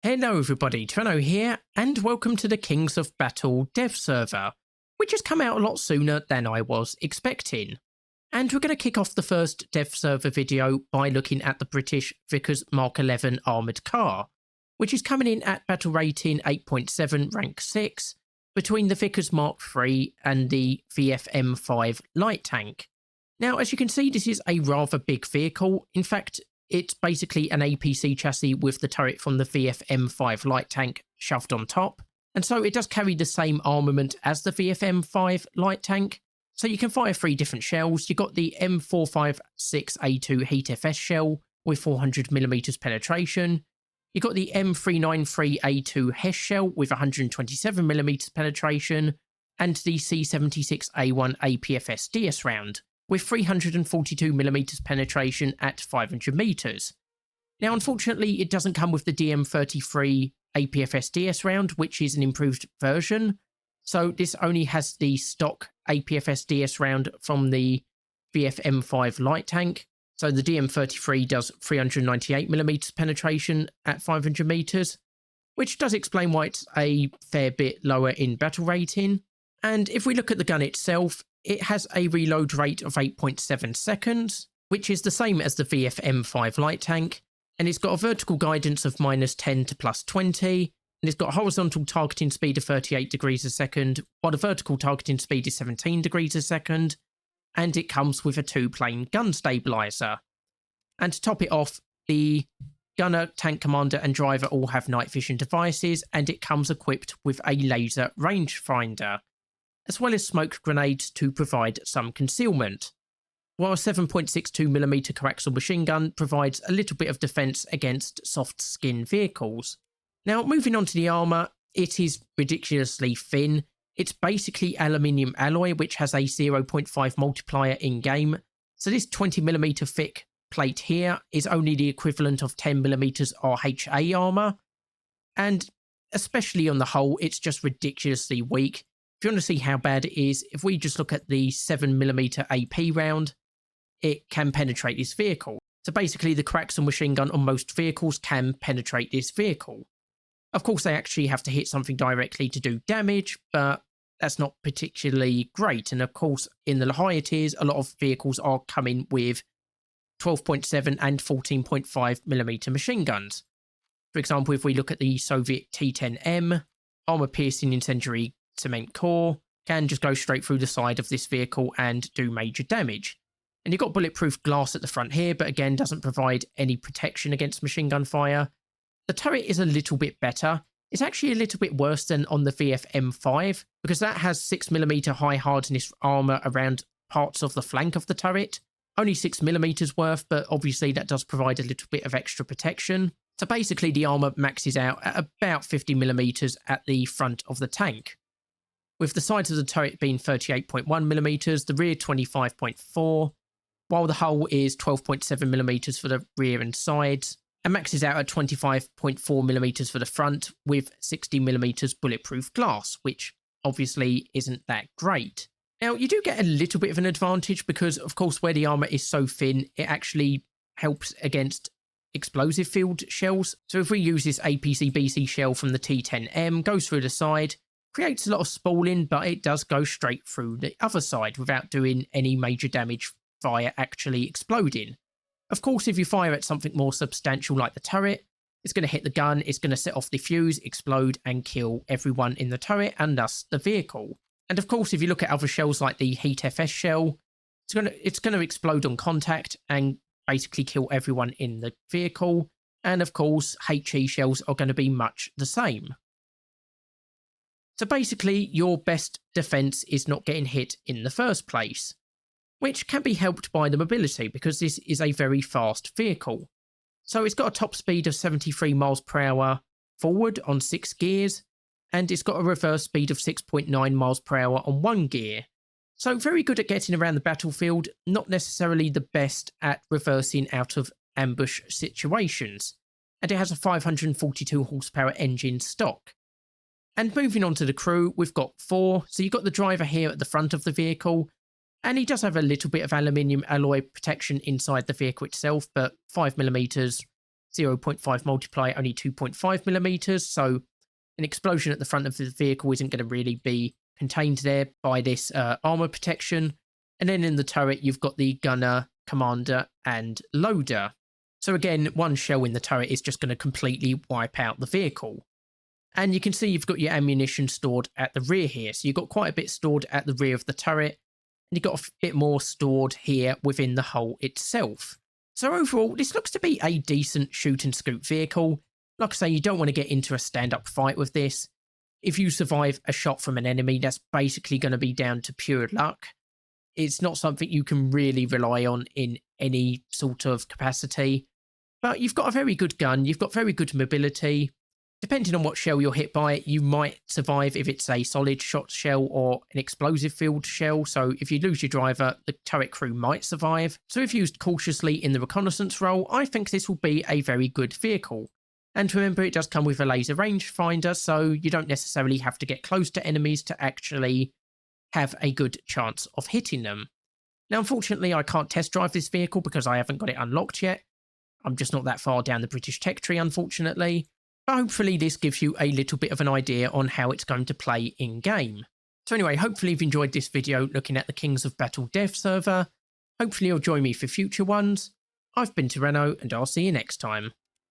Hello everybody, Treno here, and welcome to the Kings of Battle dev server, which has come out a lot sooner than I was expecting. And we're going to kick off the first dev server video by looking at the British Vickers Mark 11 armoured car, which is coming in at battle rating 8.7 rank 6, between the Vickers Mark 3 and the VFM5 light tank. Now, as you can see, this is a rather big vehicle. In fact, it's basically an APC chassis with the turret from the VFM5 light tank shoved on top. And so it does carry the same armament as the VFM5 light tank. So you can fire 3 different shells. You've got the M456A2 Heat FS shell with 400mm penetration. You've got the M393A2 Hesh shell with 127mm penetration. And the C76A1 APFS DS round with 342mm penetration at 500 meters. Now, unfortunately, it doesn't come with the DM33 APFS DS round, which is an improved version. So this only has the stock APFS DS round from the VFM5 light tank. So the DM33 does 398mm penetration at 500 meters, which does explain why it's a fair bit lower in battle rating. And if we look at the gun itself, it has a reload rate of 8.7 seconds, which is the same as the VFM5 light tank, and it's got a vertical guidance of -10 to +20, and it's got a horizontal targeting speed of 38 degrees a second, while the vertical targeting speed is 17 degrees a second, and it comes with a 2-plane gun stabilizer. And to top it off, the gunner, tank commander and driver all have night vision devices, and it comes equipped with a laser rangefinder, as well as smoke grenades to provide some concealment, while a 7.62mm coaxial machine gun provides a little bit of defense against soft skin vehicles. Now, moving on to the armor, it is ridiculously thin. It's basically aluminium alloy, which has a 0.5 multiplier in game. So this 20mm thick plate here is only the equivalent of 10mm RHA armor. And especially on the whole, it's just ridiculously weak. If you want to see how bad it is, if we just look at the 7mm AP round, it can penetrate this vehicle. So basically the coaxial machine gun on most vehicles can penetrate this vehicle. Of course, they actually have to hit something directly to do damage, but that's not particularly great. And of course, in the higher tiers, a lot of vehicles are coming with 12.7 and 14.5mm machine guns. For example, if we look at the Soviet T-10M, armor-piercing incendiary cement core can just go straight through the side of this vehicle and do major damage. And you've got bulletproof glass at the front here, but again doesn't provide any protection against machine gun fire. The turret is a little bit better. It's actually a little bit worse than on the VFM5 because that has 6mm high hardness armor around parts of the flank of the turret. Only 6mm worth, but obviously that does provide a little bit of extra protection. So basically the armor maxes out at about 50mm at the front of the tank, with the sides of the turret being 38.1mm, the rear 25.4, while the hull is 12.7mm for the rear and sides, and maxes out at 25.4mm for the front with 60mm bulletproof glass, which obviously isn't that great. Now, you do get a little bit of an advantage because, of course, where the armor is so thin, it actually helps against explosive field shells. So if we use this APC-BC shell from the T-10M, goes through the side, creates a lot of spalling, but it does go straight through the other side without doing any major damage via actually exploding. Of course, if you fire at something more substantial like the turret, it's going to hit the gun, it's going to set off the fuse, explode, and kill everyone in the turret, and thus the vehicle. And of course, if you look at other shells like the Heat FS shell, it's going to explode on contact and basically kill everyone in the vehicle. And of course, HE shells are going to be much the same. So basically, your best defense is not getting hit in the first place, which can be helped by the mobility because this is a very fast vehicle. So it's got a top speed of 73 miles per hour forward on 6 gears, and it's got a reverse speed of 6.9 miles per hour on 1 gear. So very good at getting around the battlefield, not necessarily the best at reversing out of ambush situations. And it has a 542 horsepower engine stock. And moving on to the crew, we've got 4. So you've got the driver here at the front of the vehicle, and he does have a little bit of aluminium alloy protection inside the vehicle itself, but 5mm 0.5 multiply, only 2.5 millimeters. So an explosion at the front of the vehicle isn't going to really be contained there by this armor protection. And then in the turret, you've got the gunner, commander, and loader. So again, one shell in the turret is just going to completely wipe out the vehicle. And you can see you've got your ammunition stored at the rear here. So you've got quite a bit stored at the rear of the turret, and you've got a bit more stored here within the hull itself. So overall, this looks to be a decent shoot and scoot vehicle. Like I say, you don't want to get into a stand-up fight with this. If you survive a shot from an enemy, that's basically going to be down to pure luck. It's not something you can really rely on in any sort of capacity. But you've got a very good gun, you've got very good mobility. Depending on what shell you're hit by, you might survive if it's a solid shot shell or an explosive filled shell. So if you lose your driver, the turret crew might survive. So if used cautiously in the reconnaissance role, I think this will be a very good vehicle. And remember, it does come with a laser rangefinder, so you don't necessarily have to get close to enemies to actually have a good chance of hitting them. Now, unfortunately, I can't test drive this vehicle because I haven't got it unlocked yet. I'm just not that far down the British tech tree, unfortunately. But hopefully this gives you a little bit of an idea on how it's going to play in-game. So anyway, hopefully you've enjoyed this video looking at the Kings of Battle dev server. Hopefully you'll join me for future ones. I've been Tyranno, and I'll see you next time.